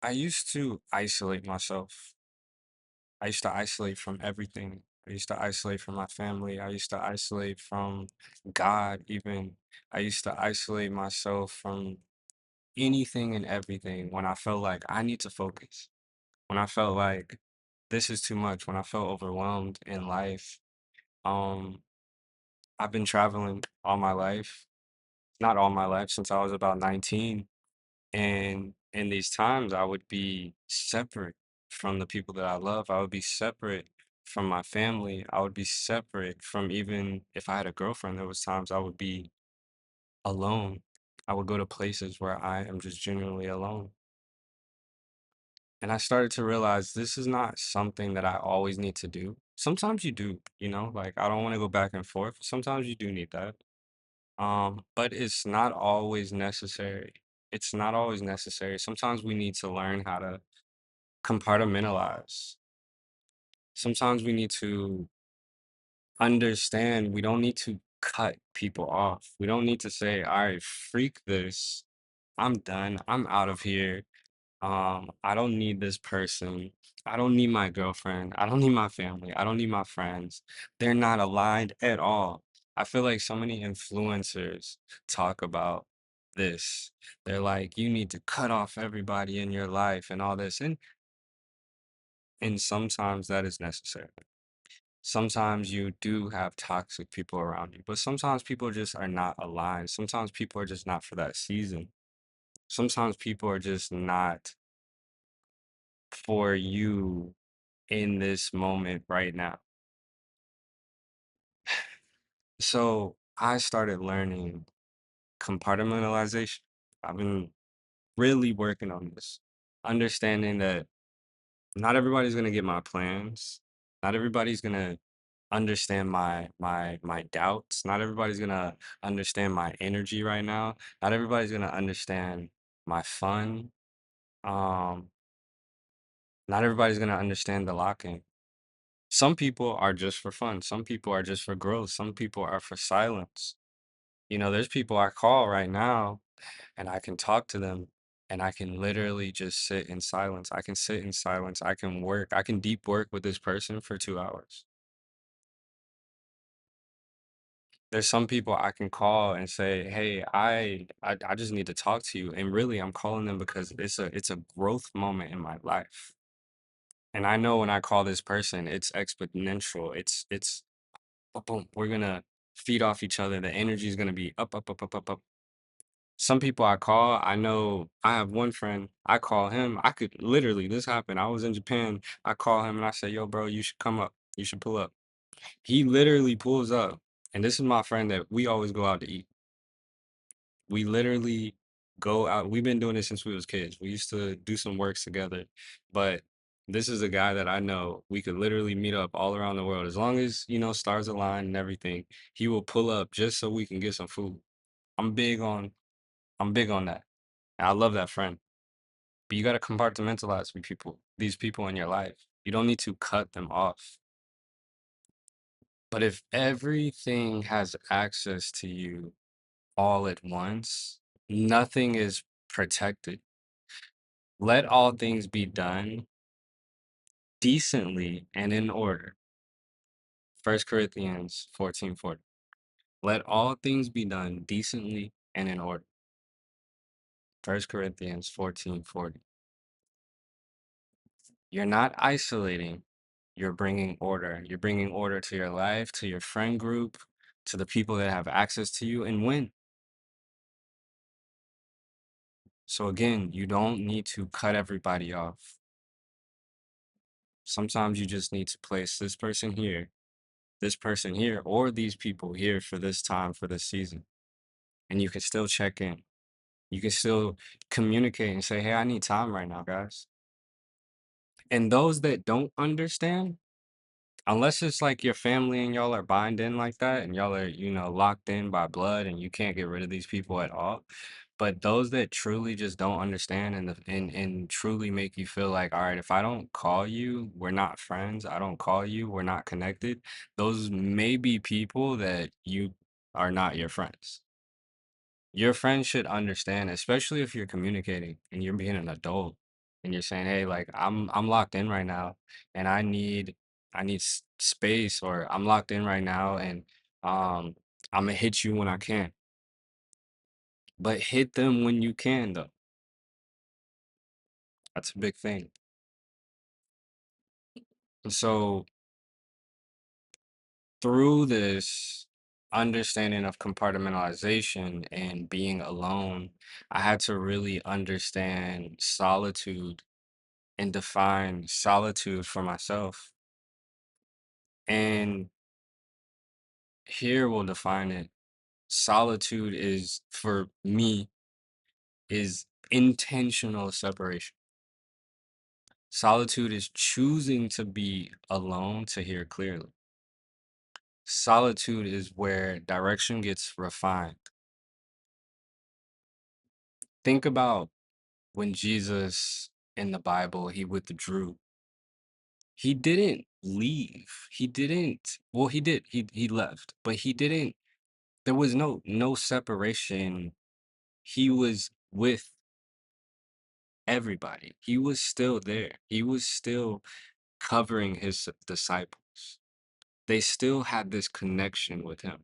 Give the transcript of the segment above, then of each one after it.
I used to isolate myself. I used to isolate from everything. I used to isolate from my family. I used to isolate from God, even. I used to isolate myself from anything and everything when I felt like I need to focus, when I felt like this is too much, when I felt overwhelmed in life. Um, I've been traveling all my life, not all my life, since I was about 19. And in these times, I would be separate from the people that I love. I would be separate from my family. I would be separate from, even if I had a girlfriend, there was times I would be alone. I would go to places where I am just genuinely alone. And I started to realize this is not something that I always need to do. Sometimes you do, like I don't want to go back and forth. Sometimes you do need that. But it's not always necessary. It's not always necessary. Sometimes we need to learn how to compartmentalize. Sometimes we need to understand we don't need to cut people off. We don't need to say, all right, freak this. I'm done. I'm out of here. I don't need this person. I don't need my girlfriend. I don't need my family. I don't need my friends. They're not aligned at all. I feel like so many influencers talk about this. They're like, you need to cut off everybody in your life and all this. And sometimes that is necessary. Sometimes you do have toxic people around you, but sometimes people just are not aligned. Sometimes people are just not for that season. Sometimes people are just not for you in this moment right now. So I started learning compartmentalization. I've been really working on this, understanding that not everybody's gonna get my plans. Not everybody's gonna understand my doubts. Not everybody's gonna understand my energy right now. Not everybody's gonna understand my fun. Um, Not everybody's gonna understand the locking. Some people are just for fun. Some people are just for growth. Some people are for silence. There's people I call right now and I can talk to them and I can literally just sit in silence. I can sit in silence. I can work. I can deep work with this person for 2 hours. There's some people I can call and say, "Hey, I just need to talk to you." And really, I'm calling them because it's a growth moment in my life. And I know when I call this person, it's exponential. It's boom, boom. We're gonna feed off each other. The energy is gonna be up, up, up, up, up, up. Some people I call, I know I have one friend, I call him. I could literally, this happened. I was in Japan. I call him and I say, "Yo, bro, you should come up. You should pull up." He literally pulls up. And this is my friend that we always go out to eat. We literally go out. We've been doing this since we was kids. We used to do some works together. But this is a guy that I know we could literally meet up all around the world. As long as, stars align and everything, he will pull up just so we can get some food. I'm big on I'm big on that. And I love that friend. But you got to compartmentalize with people, these people in your life. You don't need to cut them off. But if everything has access to you all at once, nothing is protected. Let all things be done decently and in order. 1 Corinthians 14:40. Let all things be done decently and in order. 1 Corinthians 14:40. You're not isolating, you're bringing order. You're bringing order to your life, to your friend group, to the people that have access to you, and when. So again, you don't need to cut everybody off. Sometimes you just need to place this person here, or these people here for this time, for this season. And you can still check in. You can still communicate and say, "Hey, I need time right now, guys." And those that don't understand, unless it's like your family and y'all are bind in like that and y'all are, locked in by blood and you can't get rid of these people at all. But those that truly just don't understand and truly make you feel like, all right, if I don't call you, we're not friends. I don't call you, we're not connected. Those may be people that you are not your friends. Your friends should understand, especially if you're communicating and you're being an adult. and you're saying, "Hey, like I'm locked in right now, and I need space," or "I'm locked in right now, and um I'm gonna hit you when I can." But hit them when you can, though. That's a big thing. And so through this understanding of compartmentalization and being alone, I had to really understand solitude and define solitude for myself. And here we'll define it. Solitude is, for me, is intentional separation. Solitude is choosing to be alone to hear clearly. Solitude is where direction gets refined. Think about when Jesus in the Bible, he withdrew. He didn't leave. He didn't, well, he did. He left, but he didn't, there was no separation. He was with everybody. He was still there. He was still covering his disciples. They still had this connection with him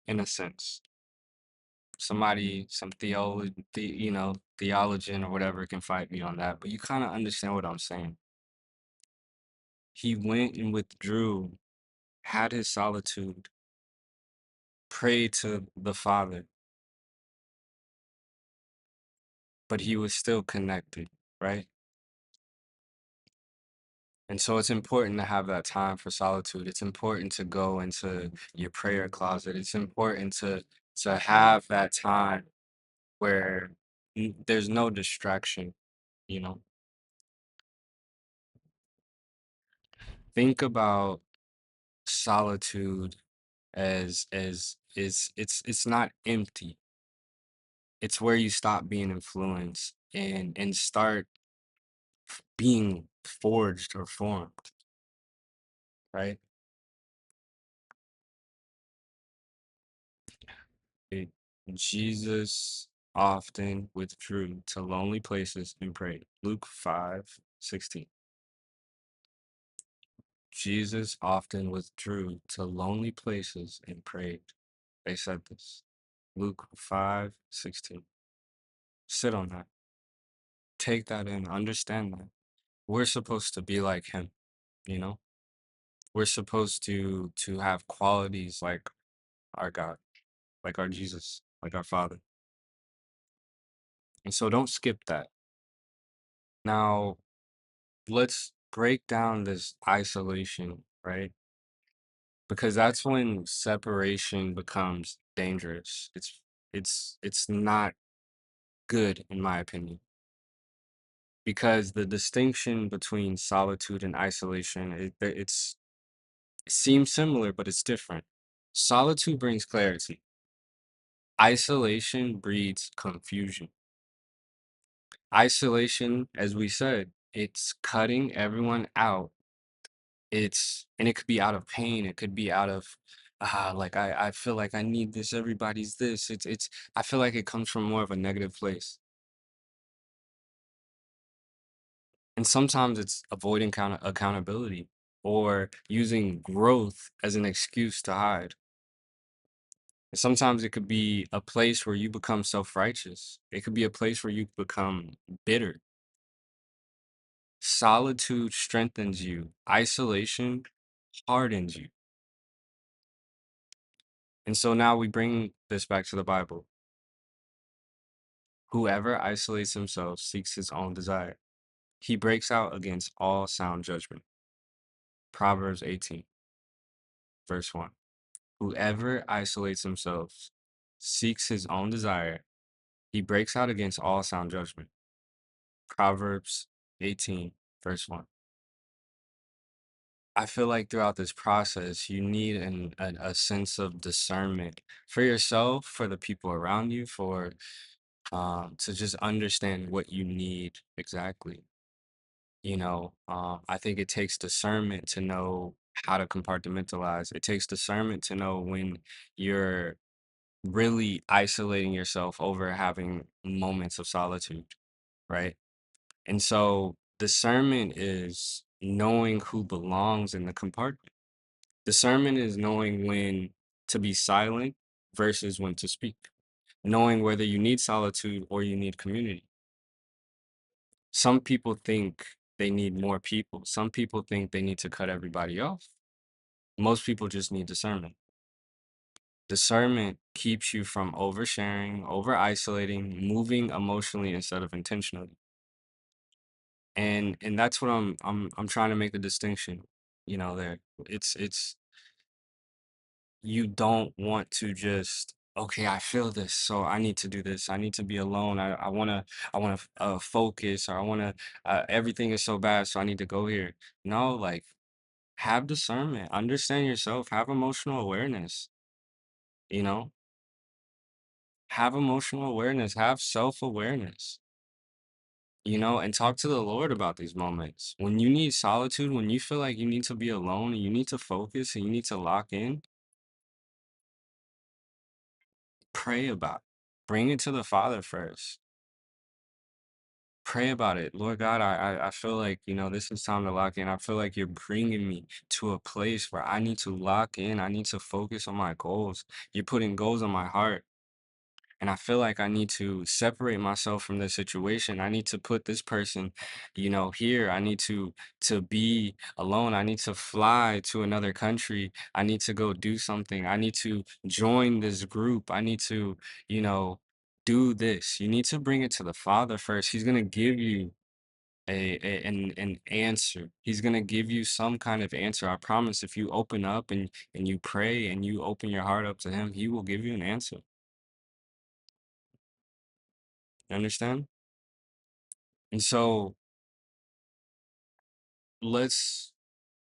in a sense. Some theologian or whatever can fight me on that, but you kind of understand what I'm saying. He went and withdrew, had his solitude, prayed to the Father, but he was still connected, right? And so it's important to have that time for solitude. It's important to go into your prayer closet. It's important to have that time where there's no distraction, you know. Think about solitude as is it's not empty. It's where you stop being influenced and start being forged or formed, right? It, Jesus often withdrew to lonely places and prayed. Luke 5:16. Jesus often withdrew to lonely places and prayed. They said this. Luke 5:16. Sit on that. Take that in. Understand that. We're supposed to be like him, you know? We're supposed to have qualities like our God, like our Jesus, like our Father. And so don't skip that. Now, let's break down this isolation, right? Because that's when separation becomes dangerous. It's not good in my opinion. Because the distinction between solitude and isolation, it seems similar, but it's different. Solitude brings clarity. Isolation breeds confusion. Isolation, as we said, it's cutting everyone out. And it could be out of pain. It could be out of, like I feel like I need this. Everybody's this. I feel like it comes from more of a negative place. And sometimes it's avoiding accountability or using growth as an excuse to hide. And sometimes it could be a place where you become self-righteous. It could be a place where you become bitter. Solitude strengthens you. Isolation hardens you. And so now we bring this back to the Bible. Whoever isolates himself seeks his own desire. He breaks out against all sound judgment. Proverbs 18, verse 1. Whoever isolates himself seeks his own desire. He breaks out against all sound judgment. Proverbs 18, verse 1. I feel like throughout this process, you need a sense of discernment for yourself, for the people around you, for to just understand what you need exactly. I think it takes discernment to know how to compartmentalize. It takes discernment to know when you're really isolating yourself over having moments of solitude, right? And so discernment is knowing who belongs in the compartment. Discernment is knowing when to be silent versus when to speak, knowing whether you need solitude or you need community. Some people think they need more people. Some people think they need to cut everybody off. Most people just need discernment. Discernment keeps you from oversharing, over isolating, moving emotionally instead of intentionally. And that's what I'm trying to make the distinction, there. It's you don't want to just, okay, I feel this, so I need to do this. I need to be alone. I wanna focus, or I wanna everything is so bad, so I need to go here. No, like, have discernment, understand yourself, have emotional awareness, you know? Have emotional awareness, have self-awareness, and talk to the Lord about these moments. When you need solitude, when you feel like you need to be alone and you need to focus and you need to lock in, pray about it. Bring it to the Father first. Pray about it. Lord God, I feel like, this is time to lock in. I feel like you're bringing me to a place where I need to lock in. I need to focus on my goals. You're putting goals on my heart. And I feel like I need to separate myself from this situation. I need to put this person, here. I need to be alone. I need to fly to another country. I need to go do something. I need to join this group. I need to, you know, do this. You need to bring it to the Father first. He's gonna give you an answer. He's gonna give you some kind of answer. I promise. If you open up and you pray and you open your heart up to Him, He will give you an answer. You understand? And so let's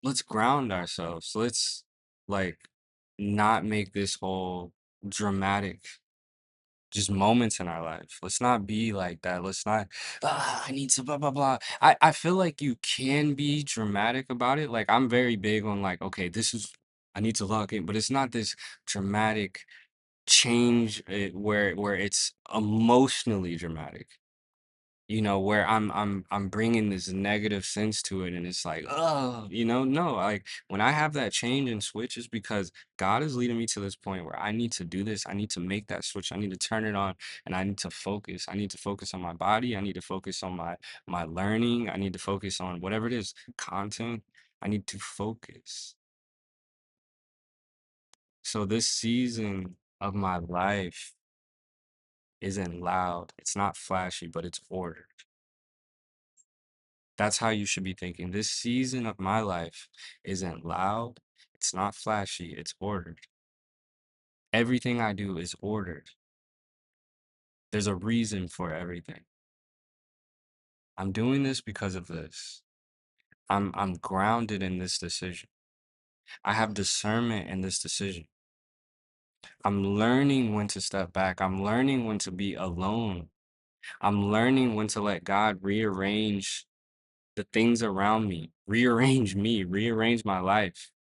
let's ground ourselves. Let's, like, not make this whole dramatic just moments in our life. Let's not be like that. Let's not, I need to blah blah blah. I feel like you can be dramatic about it. Like, I'm very big on, like, okay, this is, I need to lock in, but it's not this dramatic change, where it's emotionally dramatic. Where I'm bringing this negative sense to it, and it's like, oh, no, like, when I have that change and switch, is because God is leading me to this point where I need to do this. I need to make that switch. I need to turn it on, and I need to focus. I need to focus on my body. I need to focus on my learning. I need to focus on whatever it is, content. I need to focus. So this season of my life isn't loud. It's not flashy, but it's ordered. That's how you should be thinking. This season of my life isn't loud, it's not flashy, it's ordered. Everything I do is ordered. There's a reason for everything. I'm doing this because of this. I'm grounded in this decision. I have discernment in this decision. I'm learning when to step back. I'm learning when to be alone. I'm learning when to let God rearrange the things around me, rearrange my life.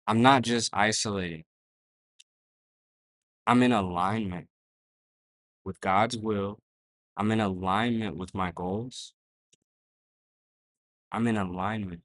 I'm not just isolating. I'm in alignment with God's will. I'm in alignment with my goals. I'm in alignment.